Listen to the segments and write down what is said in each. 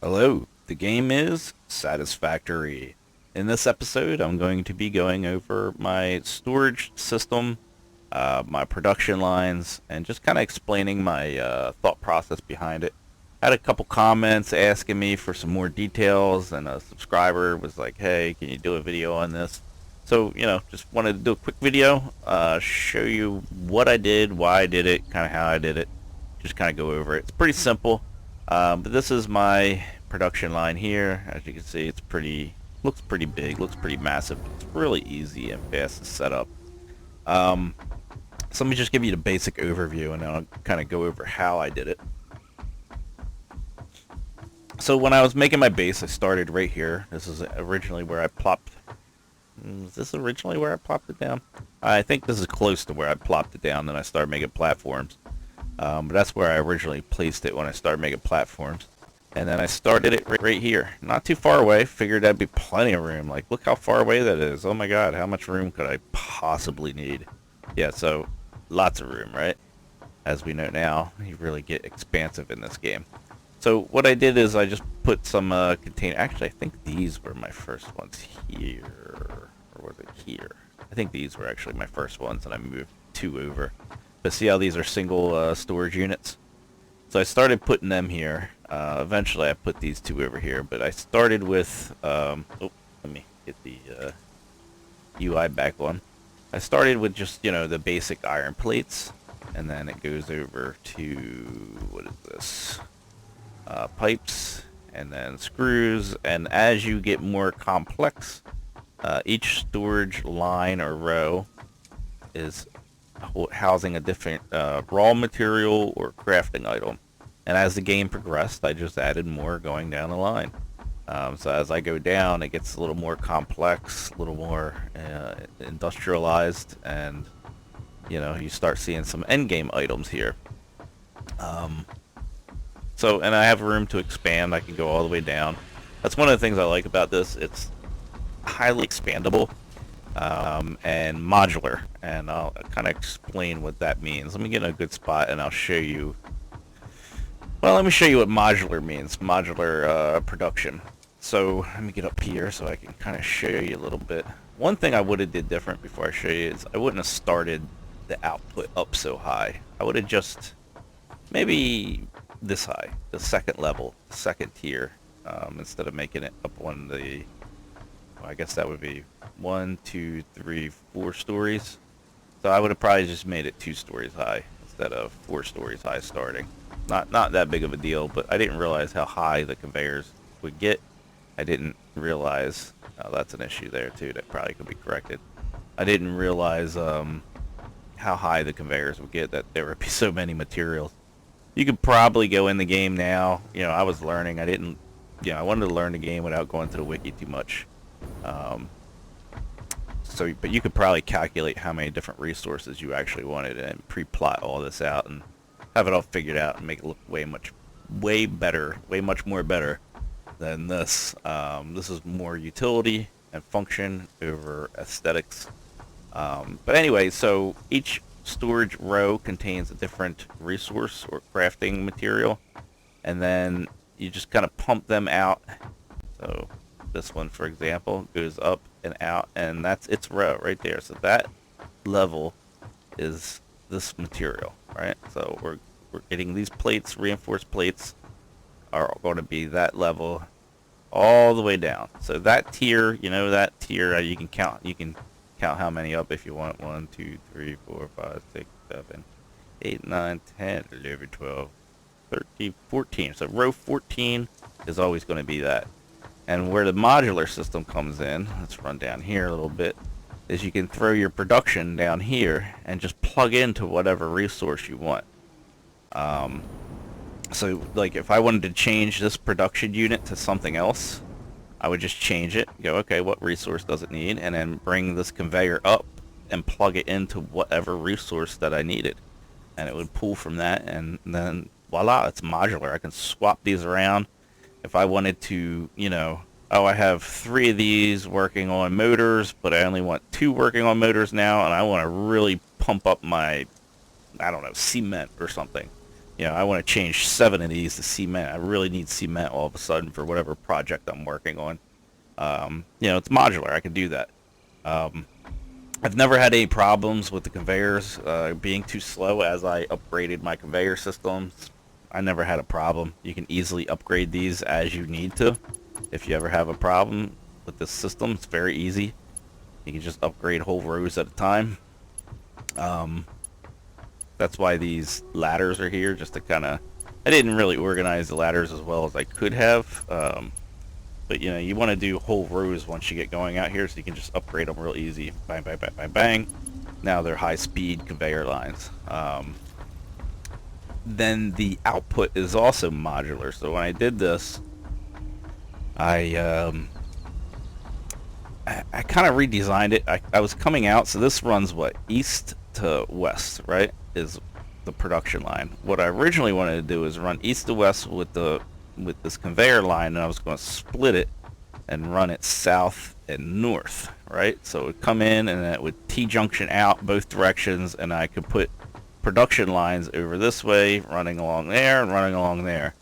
Hello, the game is Satisfactory. In this episode, I'm going to be going over my storage system, my production lines, and just kind of explaining my thought process behind it. Had a couple comments asking me for some more details, and a subscriber was like, hey, can you do a video on this? So, just wanted to do a quick video, show you what I did, why I did it, kind of how I did it, just kind of go over it. It's pretty simple. But this is my production line here. As you can see, looks pretty big, looks pretty massive. It's really easy and fast to set up. So let me just give you the basic overview, and then I'll kind of go over how I did it. So when I was making my base, I started right here. This is originally where I plopped. Is this originally where I plopped it down? I think this is close to where I plopped it down. Then I started making platforms. But that's where I originally placed it when I started making platforms. And then I started it right here. Not too far away. Figured that'd be plenty of room. Like, look how far away that is. Oh my god, how much room could I possibly need? Yeah, so lots of room, right? As we know now, you really get expansive in this game. So what I did is I just put some container. Actually, I think these were my first ones here. Or was it here? I think these were actually my first ones, and I moved two over. But see how these are single storage units? So I started putting them here. Eventually I put these two over here, but I started with, let me get the UI back on. I started with just, the basic iron plates, and then it goes over to, what is this? Pipes, and then screws, and as you get more complex, each storage line or row is housing a different raw material or crafting item. And as the game progressed, I just added more going down the line. So as I go down, it gets a little more complex, a little more industrialized, and you start seeing some end game items here. And I have room to expand. I can go all the way down. That's one of the things I like about this. It's highly expandable. And modular, and I'll kind of explain what that means. Let me get in a good spot and I'll show you. Well, let me show you what modular means. Modular production. So let me get up here so I can kind of show you a little bit. One thing I would have did different before I show you is I wouldn't have started the output up so high. I would have just maybe this high, the second level, the second tier, instead of making it up on the, well, I guess that would be 1, 2, 3, 4 stories. So I would have probably just made it 2 stories high instead of 4 stories high starting. Not that big of a deal, but I didn't realize how high the conveyors would get. I didn't realize, that's an issue there too that probably could be corrected. I didn't realize how high the conveyors would get, that there would be so many materials. You could probably go in the game now. I was learning. I wanted to learn the game without going to the wiki too much. But you could probably calculate how many different resources you actually wanted and pre-plot all this out and have it all figured out and make it look way much more better than this. This is more utility and function over aesthetics. But anyway, so each storage row contains a different resource or crafting material, and then you just kind of pump them out. So this one, for example, goes up and out, and that's its row right there. So that level is this material, right? So we're getting these plates, reinforced plates, are going to be that level all the way down. So that tier, that tier, you can count how many up if you want. 1, 2, 3, 4, 5, 6, 7, 8, 9, 10, 11, 12, 13, 14. So row 14 is always going to be that. And where the modular system comes in, let's run down here a little bit, is you can throw your production down here and just plug into whatever resource you want. So like if I wanted to change this production unit to something else, I would just change it, go, okay, what resource does it need, and then bring this conveyor up and plug it into whatever resource that I needed. And it would pull from that, and then voila, it's modular. I can swap these around. If I wanted to, I have 3 of these working on motors, but I only want 2 working on motors now, and I want to really pump up my, I don't know, cement or something. you know, I want to change 7 of these to cement. I really need cement all of a sudden for whatever project I'm working on. You know, it's modular. I can do that. Um, I've never had any problems with the conveyors being too slow as I upgraded my conveyor systems. I never had a problem. You can easily upgrade these as you need to. If you ever have a problem with this system, it's very easy. You can just upgrade whole rows at a time. Um, that's why these ladders are here, just to kind of... I didn't really organize the ladders as well as I could have. But you know, you want to do whole rows once you get going out here, so you can just upgrade them real easy. Bang, bang, bang, bang, bang. Now they're high-speed conveyor lines. Then the output is also modular. So when I did this, I kind of redesigned it. I was coming out, so this runs what, east to west, right? Is the production line. What I originally wanted to do is run east to west with this conveyor line, and I was going to split it and run it south and north, right? So it would come in and it would T-junction out both directions, and I could put production lines over this way, running along there and running along there.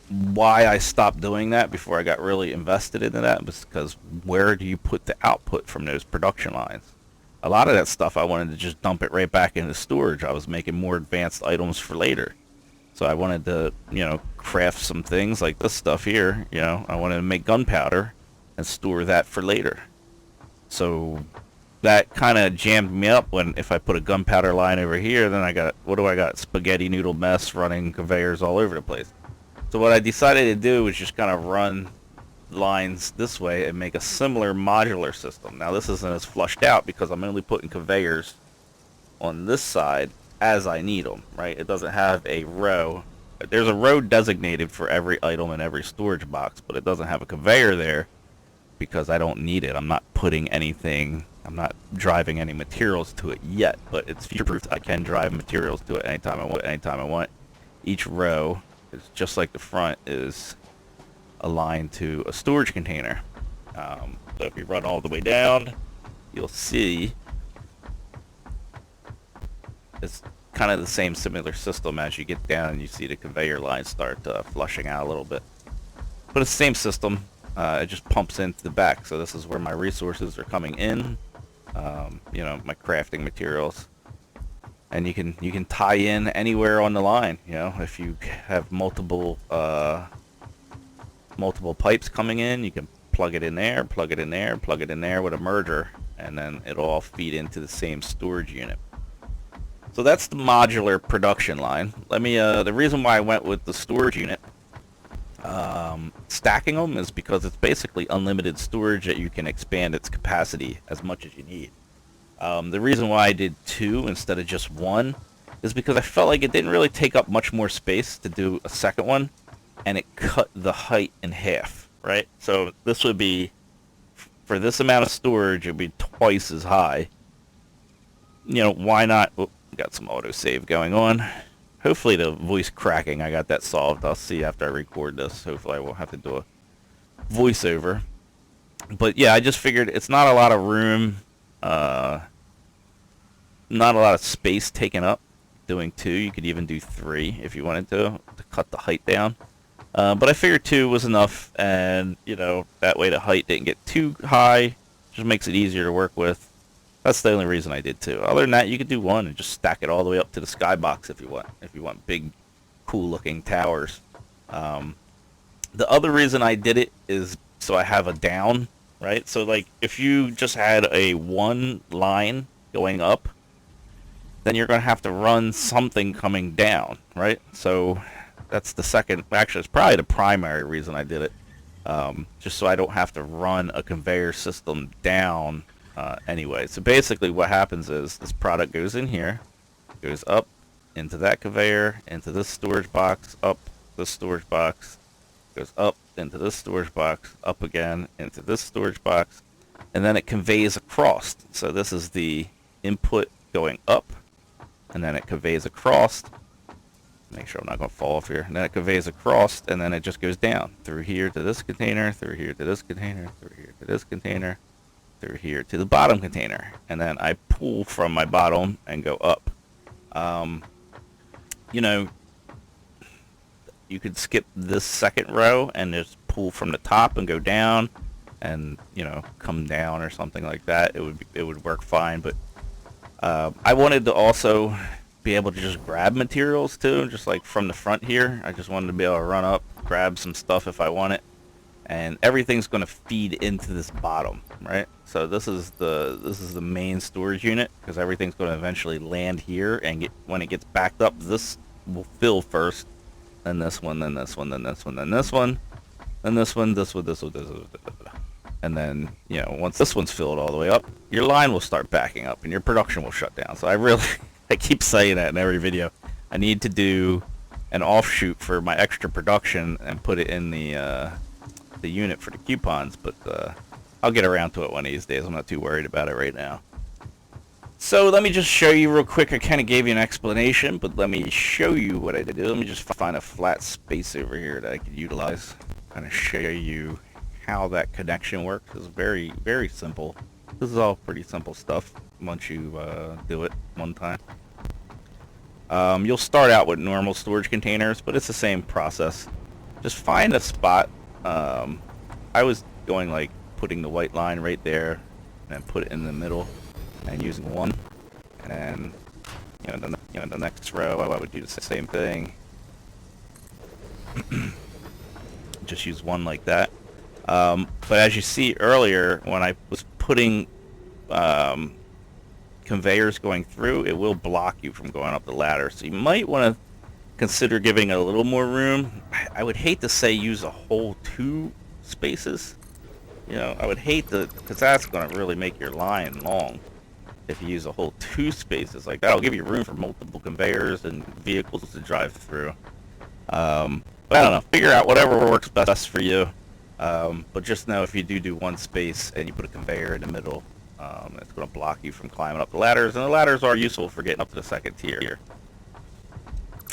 Why I stopped doing that before I got really invested into that was because where do you put the output from those production lines? A lot of that stuff I wanted to just dump it right back into storage. I was making more advanced items for later. So I wanted to, you know, craft some things like this stuff here. You know, I wanted to make gunpowder and store that for later. So that kind of jammed me up when if I put a gunpowder line over here, then I got, what do I got? Spaghetti noodle mess running conveyors all over the place. So what I decided to do was just kind of run lines this way and make a similar modular system. Now this isn't as flushed out because I'm only putting conveyors on this side as I need them, right? It doesn't have a row. There's a row designated for every item in every storage box, but it doesn't have a conveyor there because I don't need it. I'm not putting anything, I'm not driving any materials to it yet, but it's future-proof. I can drive materials to it anytime I want. Each row is just like the front is aligned to a storage container. So if you run all the way down, you'll see it's kind of the same similar system. As you get down and you see the conveyor lines start flushing out a little bit, but it's the same system. It just pumps into the back, so this is where my resources are coming in. You know, my crafting materials, and you can tie in anywhere on the line. You know, if you have multiple pipes coming in, you can plug it in there, plug it in there, plug it in there with a merger, and then it'll all feed into the same storage unit. So that's the modular production line. Let me, the reason why I went with the storage unit, stacking them, is because it's basically unlimited storage that you can expand its capacity as much as you need. The reason why I did 2 instead of just 1 is because I felt like it didn't really take up much more space to do a second one, and it cut the height in half, right? So this would be, for this amount of storage, it would be twice as high. You know, why not? Oh, got some autosave going on. Hopefully the voice cracking, I got that solved. I'll see after I record this. Hopefully I won't have to do a voiceover. But yeah, I just figured it's not a lot of room, not a lot of space taken up doing 2. You could even do 3 if you wanted to cut the height down. But I figured 2 was enough, and you know, that way the height didn't get too high. Just makes it easier to work with. That's the only reason I did 2. Other than that, you could do 1 and just stack it all the way up to the skybox if you want. If you want big, cool-looking towers. The other reason I did it is so I have a down, right? So like, if you just had a 1 line going up, then you're going to have to run something coming down, right? So that's the second, actually it's probably the primary reason I did it. Just so I don't have to run a conveyor system down anyway. So basically what happens is this product goes in here, goes up into that conveyor, into this storage box, up this storage box, goes up into this storage box, up again into this storage box, and then it conveys across. So this is the input going up, and then it conveys across. Make sure I'm not going to fall off here. And then it conveys across, and then it just goes down through here to this container, through here to this container, through here to this container, through here to the bottom container, and then I pull from my bottom and go up. you know, you could skip this second row and just pull from the top and go down, and come down or something like that. It would work fine. But I wanted to also be able to just grab materials too, just like from the front here. I just wanted to be able to run up, grab some stuff if I want it, and everything's going to feed into this bottom, right? So this is the main storage unit, because everything's going to eventually land here, and when it gets backed up, this will fill first, then this one, then this one, then this one, then this one, then this one, this one, this one, this one, and then once this one's filled all the way up, your line will start backing up and your production will shut down. So I keep saying that in every video. I need to do an offshoot for my extra production and put it in the unit for the coupons, but I'll get around to it one of these days. I'm not too worried about it right now. So let me just show you real quick. I kind of gave you an explanation, but let me show you what I did. Let me just find a flat space over here that I could utilize. Kind of show you how that connection works. It's very, very simple. This is all pretty simple stuff once you do it one time. You'll start out with normal storage containers, but it's the same process. Just find a spot. I was going like putting the white line right there and put it in the middle and using one, and then the next row I would do the same thing. Just use one like that. But as you see earlier, when I was putting conveyors going through, it will block you from going up the ladder. So you might want to consider giving it a little more room. I would hate to say use a whole 2 spaces. I would hate to, because that's going to really make your line long. If you use a whole 2 spaces like that, it'll give you room for multiple conveyors and vehicles to drive through. But I don't know. Figure out whatever works best for you. But just know if you do 1 space and you put a conveyor in the middle, it's going to block you from climbing up the ladders. And the ladders are useful for getting up to the second tier.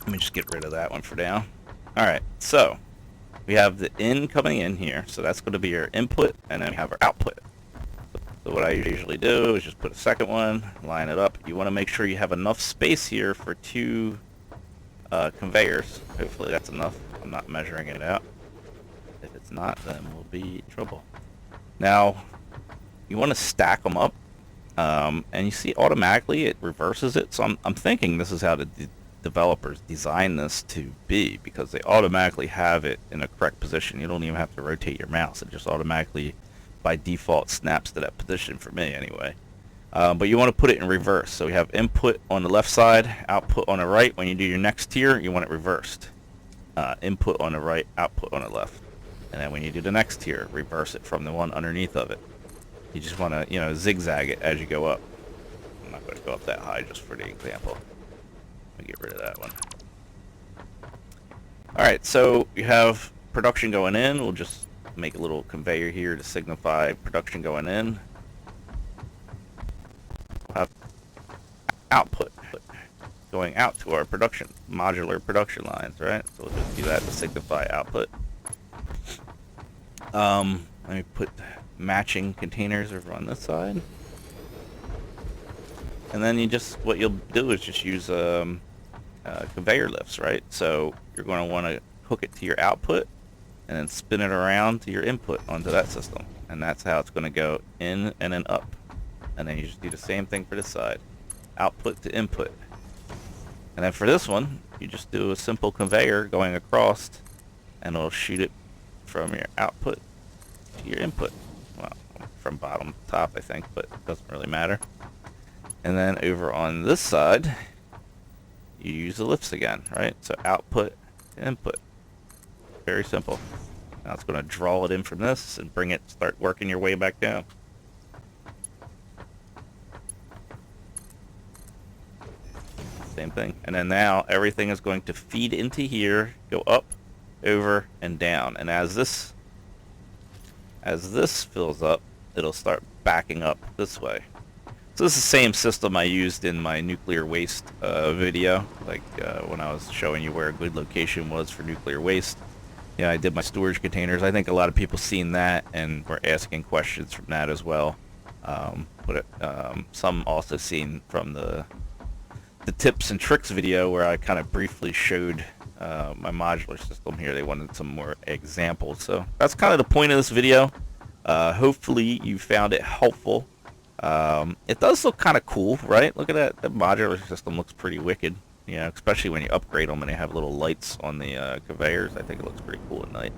Let me just get rid of that one for now. Alright, so we have the in coming in here. So that's going to be your input, and then we have our output. So what I usually do is just put a second one, line it up. You want to make sure you have enough space here for 2 conveyors. Hopefully that's enough. I'm not measuring it out. If it's not, then we'll be in trouble. Now, you want to stack them up, and you see automatically it reverses it. So I'm thinking this is how the developers design this to be, because they automatically have it in a correct position. You don't even have to rotate your mouse. It just automatically, by default, snaps to that position for me anyway. But you want to put it in reverse. So we have input on the left side, output on the right. When you do your next tier, you want it reversed. Input on the right, output on the left. And then when you do the next tier, reverse it from the one underneath of it. You just want to, zigzag it as you go up. I'm not going to go up that high just for the example. Let me get rid of that one. Alright, so you have production going in. We'll just make a little conveyor here to signify production going in. We'll have output going out to our modular production lines, right? So we'll just do that to signify output. Let me put matching containers over on this side. And then what you'll do is just use conveyor lifts, right? So you're going to want to hook it to your output and then spin it around to your input onto that system. And that's how it's going to go in and then up. And then you just do the same thing for this side. Output to input. And then for this one, you just do a simple conveyor going across, and it'll shoot it from your output to your input. Well, from bottom to top, I think, but it doesn't really matter. And then over on this side, you use the lifts again, right? So output to input. Very simple. Now it's going to draw it in from this and start working your way back down. Same thing. And then now everything is going to feed into here, go up, over, and down. And as this fills up, it'll start backing up this way. So this is the same system I used in my nuclear waste video, like when I was showing you where a good location was for nuclear waste. Yeah, I did my storage containers. I think a lot of people seen that and were asking questions from that as well. Some also seen from the the tips and tricks video where I kind of briefly showed my modular system here. They wanted some more examples. So that's kind of the point of this video. Hopefully you found it helpful. It does look kind of cool, right? Look at that. The modular system looks pretty wicked. You know, especially when you upgrade them and they have little lights on the conveyors. I think it looks pretty cool at night.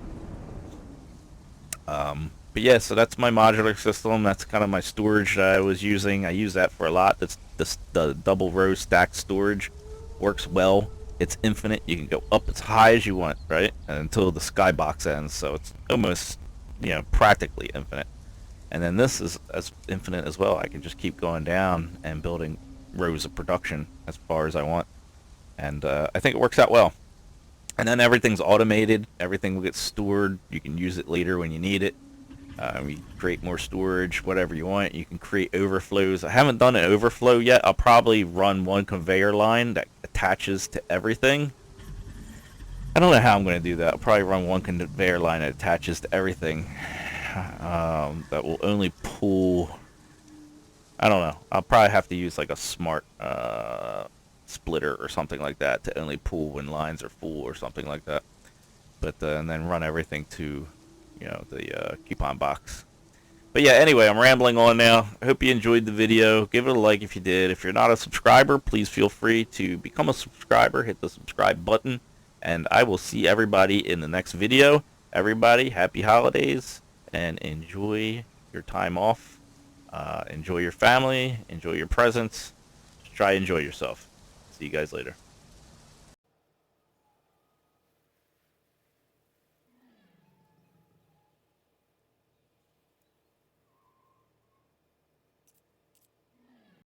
But yeah, so that's my modular system. That's kind of my storage that I was using. I use that for a lot. The double row stacked storage works well. It's infinite. You can go up as high as you want, right? Until the skybox ends. So it's almost, you know, practically infinite. And then this is as infinite as well. I can just keep going down and building rows of production as far as I want. And I think it works out well. And then everything's automated. Everything will get stored. You can use it later when you need it. You create more storage, whatever you want. You can create overflows. I haven't done an overflow yet. I'll probably run one conveyor line that attaches to everything. I don't know how I'm going to do that. I'll probably run one conveyor line that attaches to everything. That will only pull... I don't know. I'll probably have to use like a smart splitter or something like that to only pull when lines are full or something like that. But and then run everything to, you know, the coupon box. But yeah, anyway, I'm rambling on now. I hope you enjoyed the video. Give it a like if you did. If you're not a subscriber, please feel free to become a subscriber. Hit the subscribe button. And I will see everybody in the next video. Everybody, happy holidays. And enjoy your time off. Enjoy your family. Enjoy your presents. Just try to enjoy yourself. See you guys later.